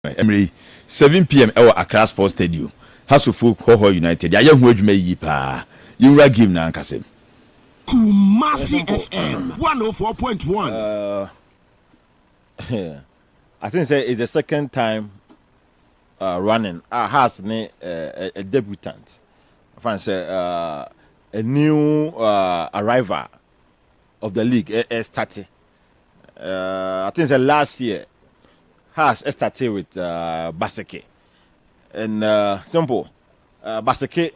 Emily 7 p.m. Our Accra Sports Stadium. Crs Hoehoe United. Ya hu adwuma yi pa. Yinra game na ankasem. Kumasi FM 104.1. I think it's the second time running. Has a debutant. I say a new arrival of the league. Started. I think the last year has started with Baseke. And simple Baseke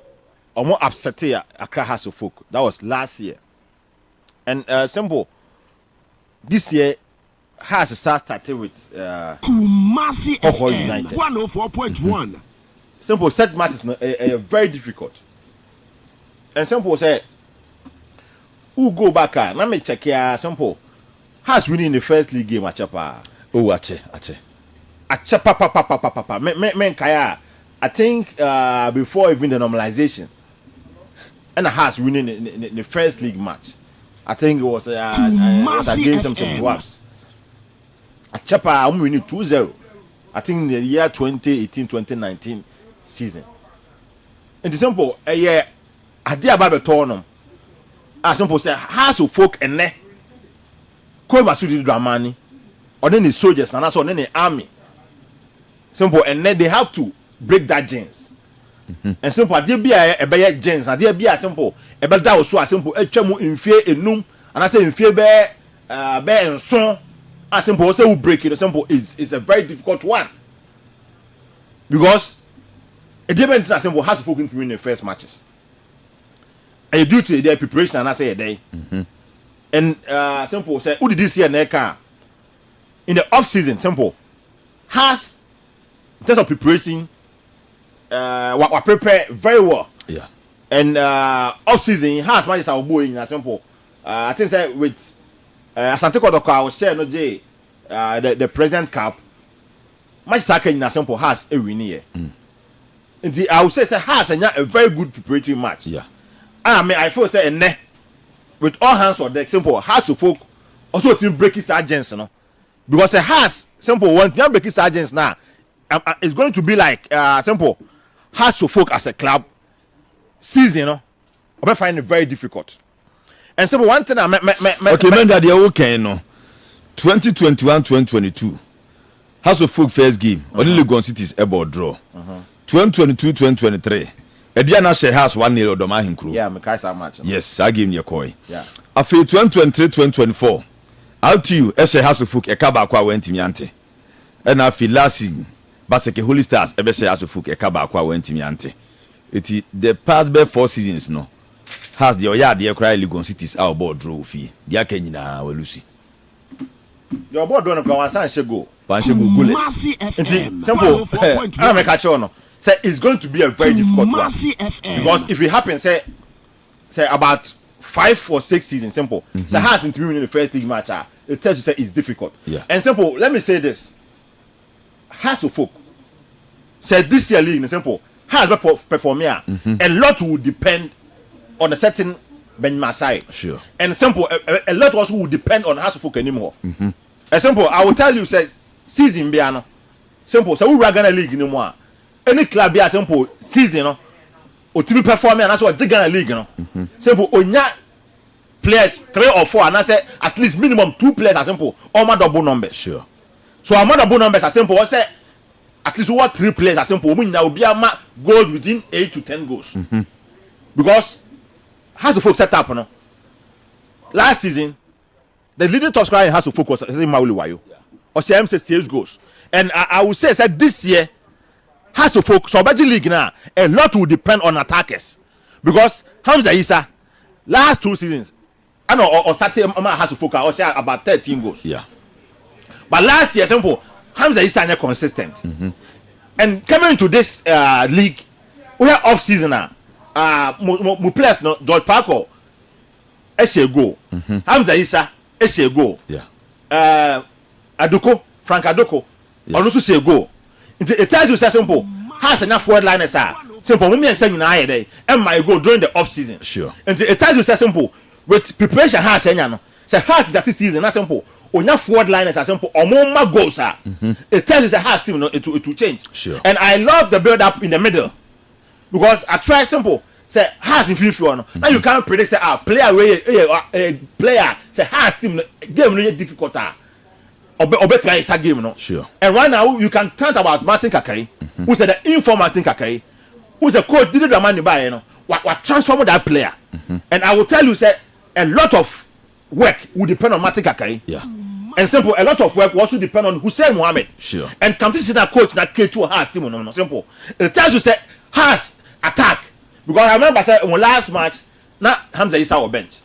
almost upset here Accra Crs Hoehoe. That was last year. And simple this year has started with Kumasi FM 104.1. Simple set matches very difficult. And simple say who go back let me check here. Simple has winning the first league game Achapa. Oh ache. Achapa. Men kaya. I think before even the normalization, and has winning the first league match. I think it was against some Dwarfs. Achapa winning 2-0. I think in the year 2018-2019 season. In the simple a year I did about the tournament. As simple say Crs Hoehoe and ne Crs Didi Dramani or then the soldiers and that's on the army. Simple and then they have to break that genes. And simple there be a better genes and there be a simple a better also a simple a chemu in fear enum and I say in fear bear and so as simple also will break it. Simple is a very difficult one because a different simple has to focus in the first matches. And you do to their preparation and I say a day. And simple say who did this year Neka in the off season simple has in terms of preparation what prepare very well. Yeah. And off season has matches our boy in a simple I think that with Asante Kodoko I was share no J the President Cup match soccer in a simple has a win here. And I would say has a very good preparatory match. Yeah. I feel say ne with all hands on deck simple Crs Hoehoe also to break his agents, you know, because it has simple one can break his agents now. It's going to be like simple Crs Hoehoe as a club season, you know, I find it very difficult. And simple one thing okay, man that you okay no 2021-2022 Crs Hoehoe first game only Legon City's able draw. 2022-2023 Ediana she has 1-0 Odoma Hinkru. Yeah, me kai sa match. Yes, I game near koi. Yeah. After 2023-2024 RTU Crs Hoehoe e ka ba kwa wentimi ante. And after last season Baseke Holy Stars ebe Crs Hoehoe e ka ba kwa wentimi ante. It the past be 4 seasons no has the oya de cry Legon Cities our board draw fi. Dia ka nyina we lucy. Your board don't go one say go. Panche go goalless. Simple. I make a show no. Say it's going to be a very difficult one. Because if it happens, say about 5 or 6 seasons, simple. So hasn't been in the first league match. It tells you say it's difficult. Yeah. And simple, let me say this. Crs Hoehoe said this year league, simple, has perform here. A lot will depend on a certain Benjamin side. Sure. And simple, a lot also will depend on Crs Hoehoe anymore. And simple, I will tell you, say season Biano. Simple, so we are gonna league anymore. Any club be a simple season, no, or to be performing, and that's what the Ghana League, no. Simple, onya players 3 or 4, and I say at least minimum 2 players are simple, all my double numbers. Sure. So our double numbers are simple. I say at least 3 players are simple. Meaning that will be a goal within 8 to 10 goals. Because Crs Hoehoe set up, no. Last season, the leading top scorer in Crs Hoehoe was Mauli Wayo, or CM said 6 goals, and I would say that this year. Crs Hoehoe, so Baji League now, a lot will depend on attackers. Because Hamza Issa, last 2 seasons, I know, or started Crs Hoehoe, or say about 13 goals. Yeah. But last year, simple, Hamza Issa is consistent. And coming into this league, we are off season now. We players, no, George Parker, a goal. Hamza Issa, a goal. Yeah. Frank Adoko, also say goal. It tells you say simple has enough forward liners simple when me and saying na day and my go during the off season. Sure. And it tells you say simple with preparation has enya no say has that season na simple onya forward line as simple omoma goals are. It tells you the Hearts team, it will change. Sure. And I love the build up in the middle because at first simple say Hearts in FIFA now you can't predict say player player say Hearts team game really difficult obe play is a game no. Sure. And right now you can talk about Martin Kakari who said the informal Martin Kakari who's a coach Didi Dramani by what transform that player. And I will tell you say a lot of work will depend on Martin Kakari. Yeah. And simple, a lot of work will also depend on Hussein Mohammed. Sure. And come to see that coach that K2 has team no simple. It tells you say has attack. Because I remember say on last match, now Hamza Issa on bench.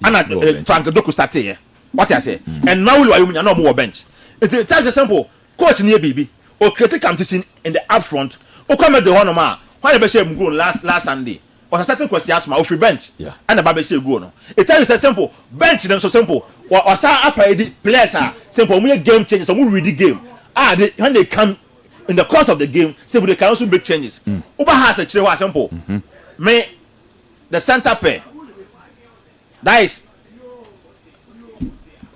And Frank Doku started here. What I say? And now we are no more bench. It tells you simple, coach near BB or critic come to see in the upfront. Or come at the one man. Why the Bashir go last Sunday? Was a certain question asked my free bench. Yeah. And the Babashir go no. It tells you say simple, bench them so simple. Or some players are simple. We game changes. So we read the game. When they come in the course of the game, simple they can also make changes. Uber has a clear simple. Me the center pair. That is.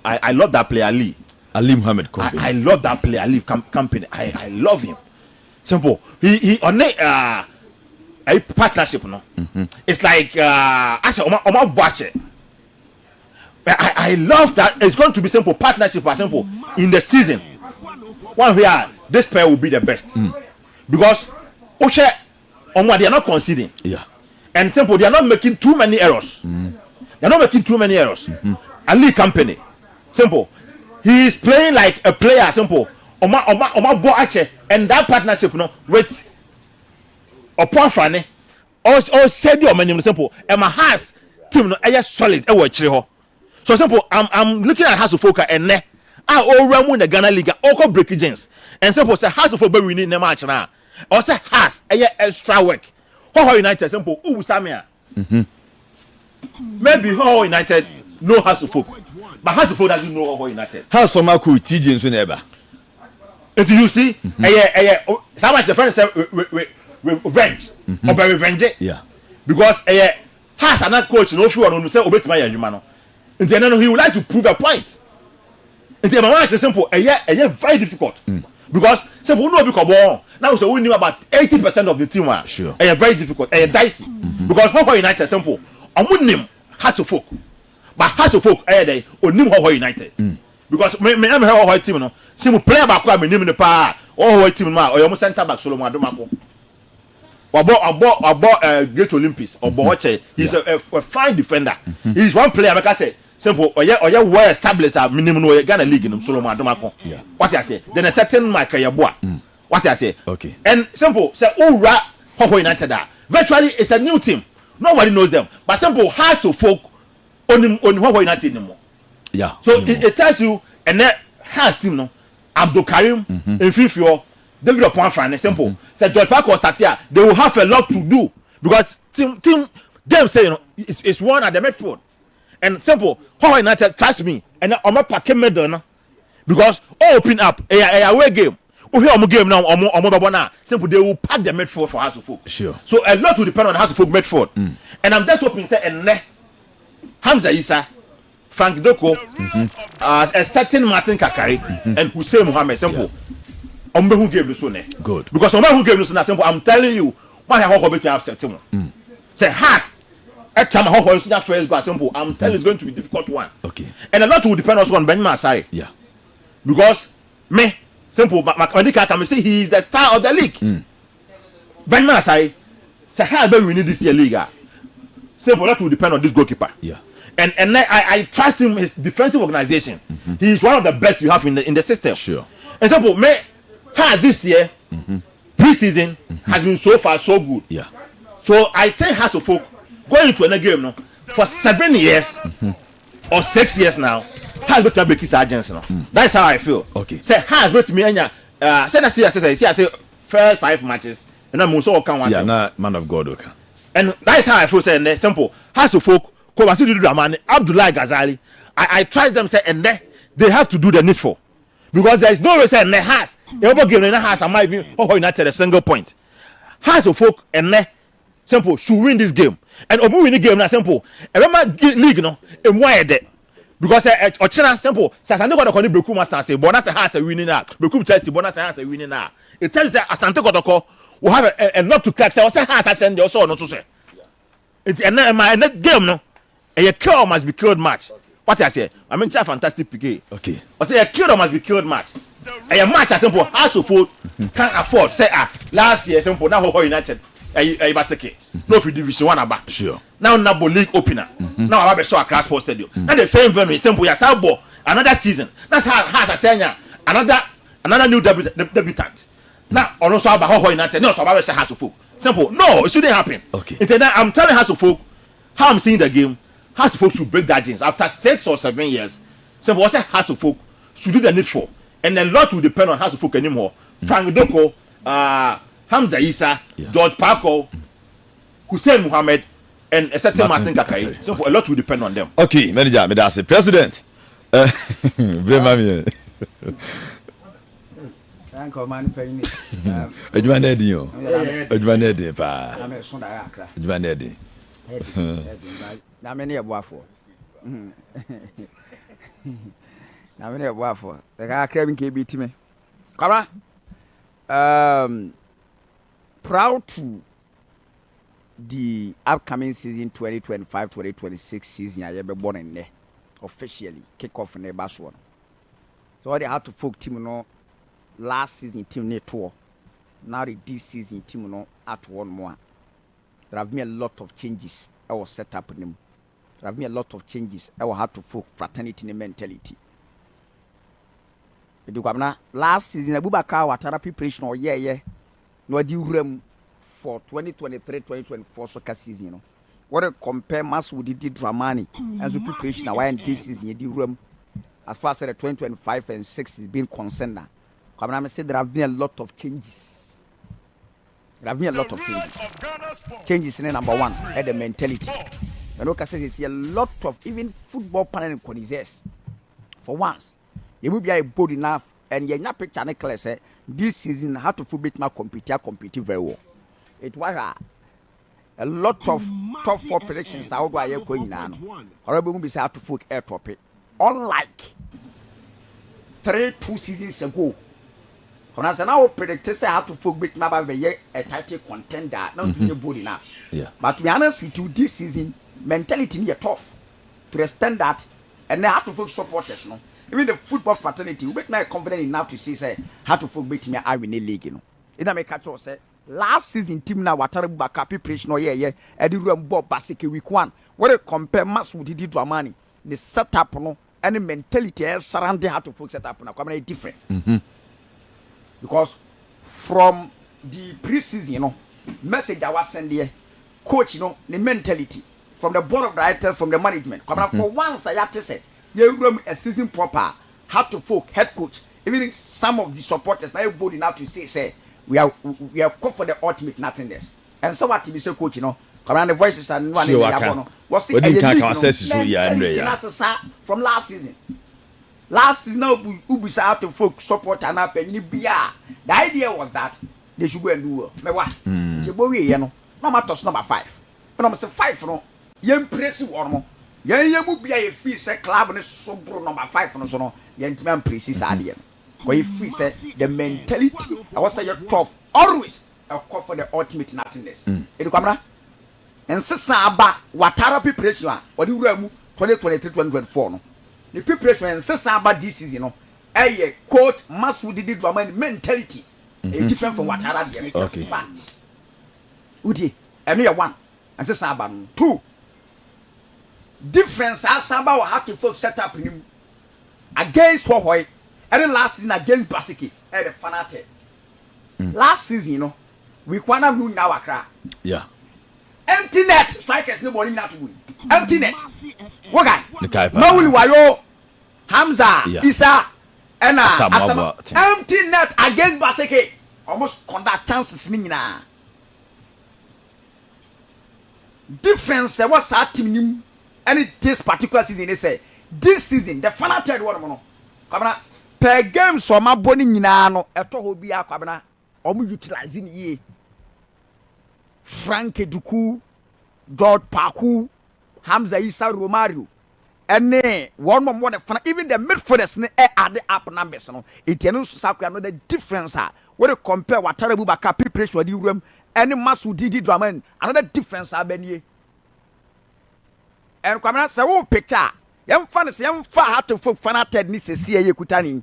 I love that player Ali. Ali Muhammad Company. I love that player Ali Company. I love him. Simple. He on a partnership. No. It's like I said, Oma watch it. I love that it's going to be simple partnership for simple in the season. One where this pair will be the best because they are not conceding. Yeah. And simple they are not making too many errors. They are not making too many errors. Ali Company, simple. He is playing like a player. Simple. And that partnership, with Opon Frane, or said your menu simple. And my Hearts team, solid. So simple, I'm looking at House of Folk and ne. All Ramu in the Ghana League, all break agents. And simple say House of Folk we need the match now. Or say has extra work. Hoehoe United simple. Samia. Maybe Hoehoe United know House of Folk, but House of Folk doesn't know Hoehoe United. House of Maku TJ and Suneba. And you see, so much the friend say revenge or by revenge. Yeah. Because has another coach no few on say obey my human. And then he would like to prove a point. And the match is simple. Very difficult. Because simple no because now so we knew about 80% of the team are sure. Very difficult. Dicey. Because Hoehoe United simple. I wouldn't name House of Folk. But House of Folk they or name Hoehoe United. Because me I'm Hoehoe team no. Simple player back me name the pa Hoehoe team ma or almost center back Solomon Adomako. About Great Olympics or Bohoche. He's a fine defender. He's one player like I say. Simple, or well established minimum no Ghana League in Solomon Adomako. Yeah. What I say? Then a certain Mike Yabua. What I say? Okay. And simple, say Hoehoe United. Virtually, it's a new team. Nobody knows them. But simple House of Folk on Hoehoe United anymore. Yeah. So it tells you, and that has team no Abdul Karim in Fifio, David Opon Frane. Simple. Say George Parker start here. They will have a lot to do because team them say it's one at the midfield. And simple, Hoehoe United, trust me, and I'm not packing medal because open up a away game. We hear game now, simple, they will pack the midfield for House of Folk. Sure. So a lot will depend on House of Folk midfield. And I'm just hoping say and Hamza Issa, Frank Doko, a certain Martin Kakari, and Hussein Mohammed, simple. Who gave this one? Good. Because who gave this one, simple, I'm telling you, why have Hoehoe to have September? Say has. At time Hoehoe is that first go simple. I'm telling you it's going to be a difficult one. Okay. And a lot will depend also on Benjamin Asare. Yeah. Because me simple Makandika can say he is the star of the league. Benjamin Asare say how we need this year league. Simple that will depend on this goalkeeper. Yeah. And I trust him his defensive organization. He is one of the best you have in the system. Sure. And simple me this year preseason has been so far so good. Yeah. So I think House of Folk going to another game for 7 years or 6 years now has got to break his agency now. That's how I feel. Okay. Say has got to me say I say first 5 matches and I'm also can one. Yeah, na man of God okay. And that's how I feel saying simple. House of Folk, Didi Dramani, Abdullah Ghazali. I trust them say and they have to do the needful. Because there is no way saying has every game in the house I might be Hoehoe United a single point. House of Folk and simple should win this game. And Obu win the game na simple. Remember league no, and why that because ochina simple Asante Kotoko ni Bekum master say bonus has a winning now Bekum Chelsea bonus has a winning now it tells that Asante Kotoko will have a lot to crack say has ascend the also no so say it and my game no a kill must be killed match what I say I mean fantastic PK okay I say a kill must be killed match a match as simple as to foot can't afford say last year simple now Hoehoe United a basket no for division 1 aba sure now Nabo league opener now I have a show Accra Sports Stadium and the same very simple ya sabo another season that's how has a senior another new debutant now also about Hoehoe United no so about has to folk simple no it shouldn't happen okay I'm telling House of Folk how I'm seeing the game House of Folk should break that jeans after 6 or 7 years simple what's House of Folk should do the needful and a lot will depend on House of Folk anymore Frank Doko Hamza Issa George Parko Hussein Muhammad and a certain Martin Kakai so a lot will depend on them okay manager me that's president Uncle man paying it. adwuma na din o adwuma na din pa I'm so that Accra. adwuma na din Na many a boafo. Na many a boafo. The guy craving KB to me. Come on. Proud to the upcoming season 2025-2026 season I ever born in there. Officially kick off in the bass one. So they had to folk team no last season team ne tour. Now this season team no at one more. There have been a lot of changes I was set up in them. There have been a lot of changes I will have to folk fraternity mentality. Last season Abubakar Watara preparation or yeah. No di room for 2023-2024 soccer season, you know. What a compare mass with Didi Dramani as we preparation now and this season the room as far as the 2025 and 6 is being concerned now. Come on, I say there have been a lot of changes. There have been a lot of changes. Changes in number one, at the mentality. You know, because it's a lot of even football panel and conditions. For once, you will be bold enough and you're not picture clear say this season how to football compete very well. It was a lot of top 4 predictions out where you're going now. Or we will be sad to foot air topic. Unlike 2 seasons ago. When I now predicted say how to football now be a title contender, not to be bold enough. yeah But to be honest with you, this season mentality is tough to the standard and they have to focus supporters, no. Even the football fraternity, we make me confident enough to say how to football team I win the league, you know. It don't make a say last season team now Watara Baka preparation or yeah and the room Bob Basiki week 1. What a compare mass with Didi Dramani, the setup no and the mentality surrounding how to focus setup now come different. Because from the preseason, you know, message I was sending here, coach, you know, the mentality from the board of directors, from the management. Come on, for once I have to say, you run a season proper, how to folk, head coach, even some of the supporters now bold enough to say we are called for the ultimate nothingness. And so what you say, coach, you know, come on, the voices and one what's the from last season. Last season, now Ubisa out to folk support and up and the idea was that they should go and do well. Me what? You know, no matter number 5. But I'm say 5 no. You impressive one more. You move be a fee say club and so bro number 5 no so no. You man Preseason idea. But if we say the mentality, I was say you're tough. Always a call for the ultimate nothingness. Edu kamera. And sisa aba Watara preparation or the room 2023-2024 no. The preparation and sisa aba this season, you know. A coach must with Didi Dramani mentality. Different from Watara there. Okay. Fact. Udi, and you one. And sisa aba 2. Difference as Samba will have to folks set up in him against Hoehoe. And then last season against Basiki and the Fanate. Last season, you know, we want to win now Accra. yeah Empty net strikers nobody not to win. Empty net. What guy? Nikai pa. Mawuli Wayo, Hamza, Yeah. Isa, and Asamoah. empty net against Basiki. Almost conduct chances nina. Difference what's that team and this particular season they say this season the final third one no kwabena per game so ma boni nyina no eto ho bia kwabena omu utilizing ye Frank Eduku, George Paku, Hamza Issa Romario any one more than even the midfielders add the up numbers. No, it is another difference. When you compare what Watara Bubaka preparation the room, any mass with Didi Dramani, another difference. Benye. And come out say, oh, picture. Young far how to folk fanated ni se see kutani.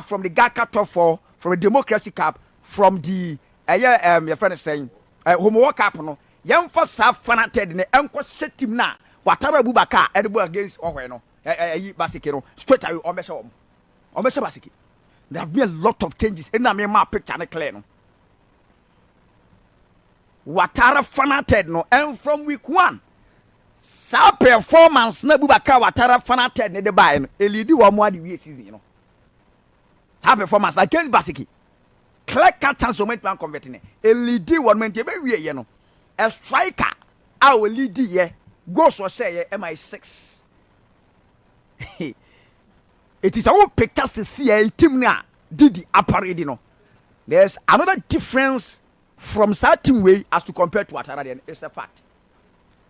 From the Gaka top 4, from the Democracy Cup, from the your friend is saying homework up no. Young first have fanated in the uncle set him now. Watara Bubaka edible against no. Basikero straight away on Mesha Basiki. There have been a lot of changes. And I mean my picture and clear no. Watara fanated no, and from week 1. Sa performance na Bubaka Watara fanated ne de buy no. Elidi wa mo adi season no. Sa performance against Basiki. Clear cut chance moment man converting. Elidi one moment be we no. A striker our lead ye goes or say MI6. It is our picture to see a team now did the apparel no. There's another difference from certain way as to compare to Watara. It's a fact.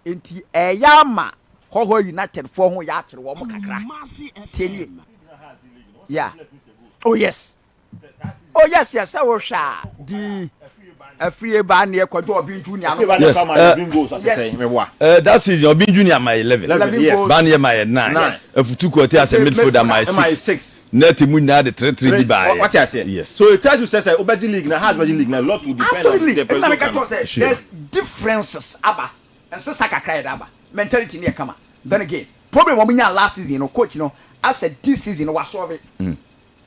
Inti Eyama Hoehoe United for who yachir wo mo kakra. Yeah. Oh yes. Oh yes, yes. I was the a free ban near Kwajo Obin Junior. Yes. That season Obin Junior my 11. Yes. Ban near my 9. If two quarter as a midfielder my 6. Net Muna the 3-3 by. What I say? Yes. So it tells you says Obaji League now has Obaji League now a lot to depend on. There's differences Abba and so Saka cried Abba. Mentality near come. Then again, problem when we last season, you know, coach, you know, I said this season was solved.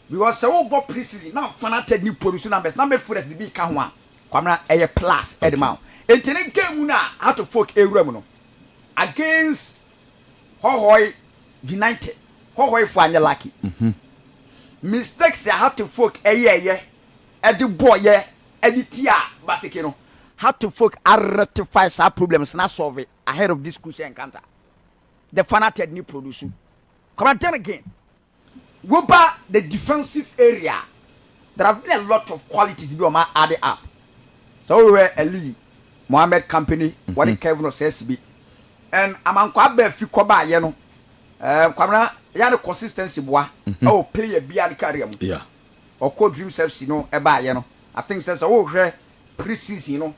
Because so go preseason now fanated new production numbers. Number for us the big can one. Kwamna a plus at the mount. And then game now how to folk a remuno against Hoehoe United. Hoehoe for your lucky. Mistakes they have to folk a year at the boy yeah at the tia basically how to folk rectify some problems not solve it ahead of this crucial encounter. The fanated new production. Come on then again. Go back the defensive area. There have been a lot of qualities be on my added up. So we were Ali, Mohammed Company, what the Kevin says be. And among Kwabe Fikoba, you know, Kwamna, you had a consistency, boy. Oh, play a beer carrier. Yeah. Or code dream selves, you know, about, you know. I think says, oh, preseason, you know,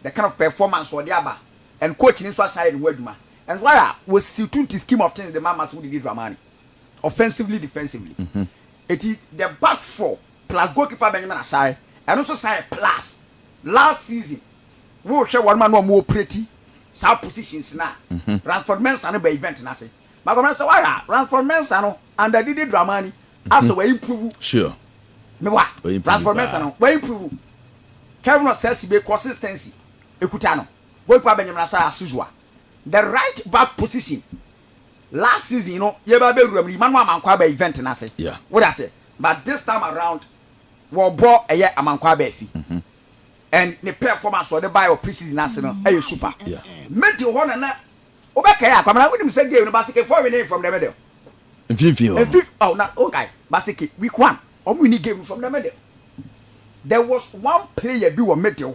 the kind of performance or the other. And coaching is what side word, man. And why was suited to scheme of things the mamas who did Dramani. Offensively, defensively. It is the back four plus goalkeeper Benjamin Asai, and also say plus. Last season, we share one man more pretty, some positions now. Transformers are no event, na say. But come say why? Transformers are no under Didi Dramani. As we improve. Sure. Me what? Transformers are no. We improve. Kevin says be consistency. Ekutano. Goalkeeper Benjamin Asai as usual. The right back position. Last season, you know, you have a room, man, Mankwabe event, and I say, yeah, what I say. But this time around, we brought a year a Mankwabe fee. And the performance for the bio preseason national, a super. Yeah. Met you one and that. Obeka, come on, I wouldn't say game, basically 4 minutes from the middle. And fifth, oh, not okay, basically, week 1, or we need game from the middle. There was one player be one met you.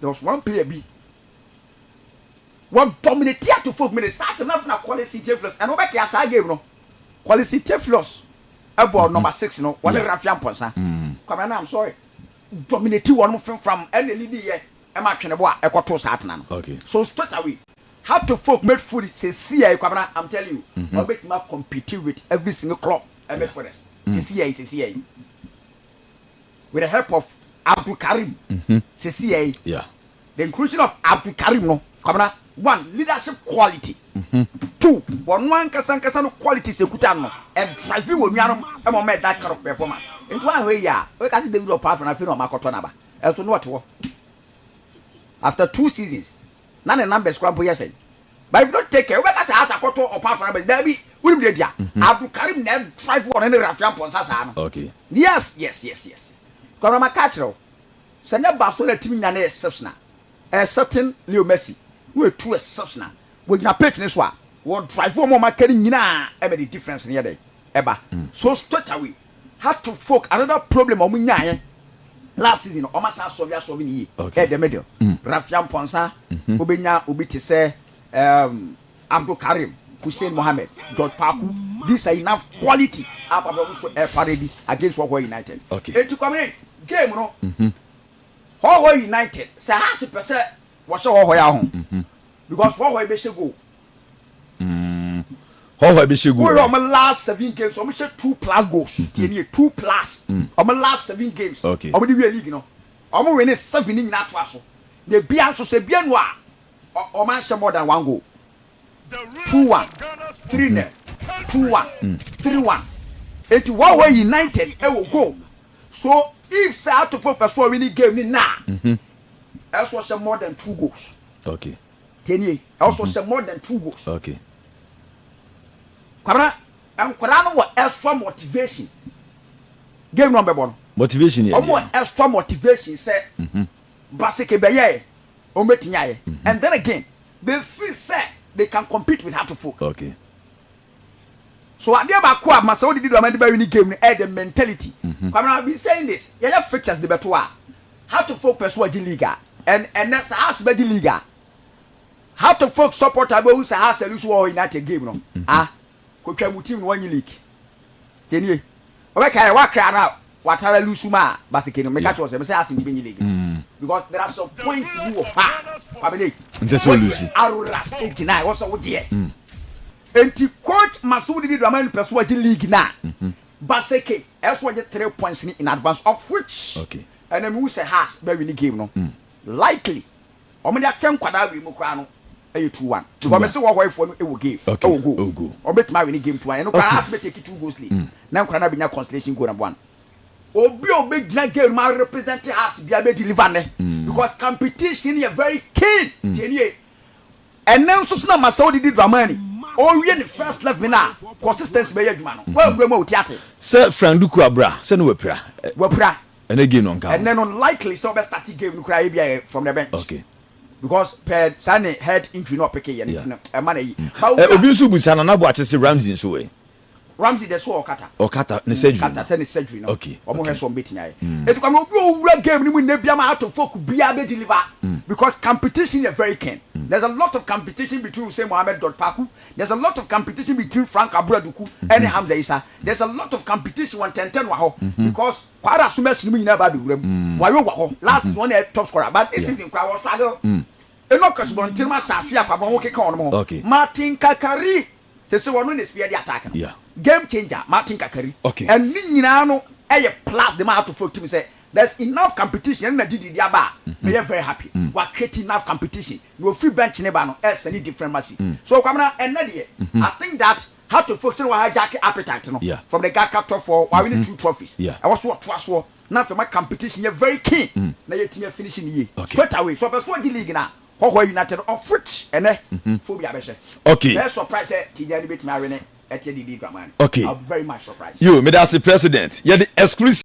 There was one player be. What dominated to folk me start enough na quality Teflos and over here side game no quality Teflos about number 6 no one Rafian Ponsa come on I'm sorry dominated one from any lead here e ma twene bo a ekoto start na no okay so straight away how to folk made food say see I'm telling you or make me compete with every single club and made for us see with the help of Abdul Karim say yeah the inclusion of Abdul Karim no come on. 1 leadership quality. 2 one kasa no quality sekuta no and drive we nuanom e mo make that kind of performance. Into one way ya we can see David Opaf na fi no makoto na ba. Elso no what wo. After 2 seasons na the numbers kwampo yes. But if you don't take care we can say as akoto Opaf na ba there be we dey dia. Abdul Karim na drive one any Rafian Ponsa sa no. Okay. Yes. Kwara makachro. Senya baso na timi na na exception. A certain Leo Messi we two exceptional. We na pitch this one. What drive one more market nyina e be the difference near there. Eba. So straight away had to folk another problem o munyaye. Last season o masa solve ni e the middle. Rafian Ponsa obenya obi te say Abdul Karim Hussein Mohammed, George Paku. These are enough quality parody against Hoehoe United. Okay. And to come in, game, no. Hoehoe United, say has a percent was so Hoehoe because Hoehoe be go. Hoehoe be go. We're on my last 7 games, so we should 2+ goals. 2+. On my last 7 games. Okay. I'm the league, you know. I'm winning 7 in that was. The Bian so say bien wa. Or man more than 1 goal. 2-1, 3-0, 2-1, 3-1. It's Hoehoe United, it will go. So if South to focus for winning game now, else was more than 2 goals. Okay. 10 years, else was more than 2 goals. Okay. Kwabena, and Kwarano was extra motivation. Game number 1. Motivation, yeah. More extra motivation, say, Basike Beye, Ometinyaye. And then again, they feel say they can compete with Hartlepool. Okay. So I never quite Masaudi did Dramani by winning game add the mentality. I've been saying this. You have fixtures the better. How to focus what the Liga and that's us by the Liga. How to focus support about who's a house and lose war in that game. No, could come with team 1 league. 10 years. Okay, I walk out. What I lose ma basically make catch was say as in the league because there are some points you family. Just so Lucy. Arulas 89 also with here. Enti coach Masudi Didi Dramani persuade league na. Baseke else was 3 points in advance of which okay. And then who say has be win the game no. Likely. Omo dia 10 kwada we mu kra no e 2-1. Because me say Hoehoe for no e will game. Okay. E will go. O bet ma win the game 2-1. No kwa has be take 2 goals lead. Na kwa na be nya constellation goal number 1. Obi gina game ma represent has be able deliver ne because competition is very keen. And then so na Masaudi Didi Dramani. Oh, we in the first level now. Consistency be adwuma no. Well, we mo tiate. Sir Franduku Abra, say no we pra. And again on and then unlikely so be start game no cry be from the bench. Okay. Because per Sane head injury no pick here anything. E man yi. Obi nso busa na bo ache say Ramsey nso we. Ramsey the so Okata. Okata ne surgery. Okata say ne surgery no. Okay. Omo he so betin aye. It come obi owura game ni mu na bia ma out of folk bia be deliver because competition is very keen. There's a lot of competition between Hussein Mohammed Paku. There's a lot of competition between Frank Abraduku and Hamza Issa. There's a lot of competition 110 wa ho because kwara sumes ni mu nyina ba be wuram. Wa yo wa ho. Last one top scorer but it's in kwa was struggle. Enokas Bontima Sasia Pabon wo keka on mo. Okay. Martin Kakari. They say one is spear the attack. Yeah. Game changer Martin Kakari. Okay. And nyina no e plus the man to folk team say there's enough competition and Didi Diaba. We are very happy. We are creating enough competition. No free bench never no else any different match. So come on and I think that how to focus on hijack appetite no from the guy captor for why we need 2 trophies. Yeah. I was what trust for now for my competition you're very keen. Now your team finishing year. Straight away. So first one the league now. Hoehoe United of which and phobia beshe. Okay. Let's surprise Tijani bit marine at Didi Dramani. Okay. I'm very much surprised. You, me that's the president. Yeah, the exclusive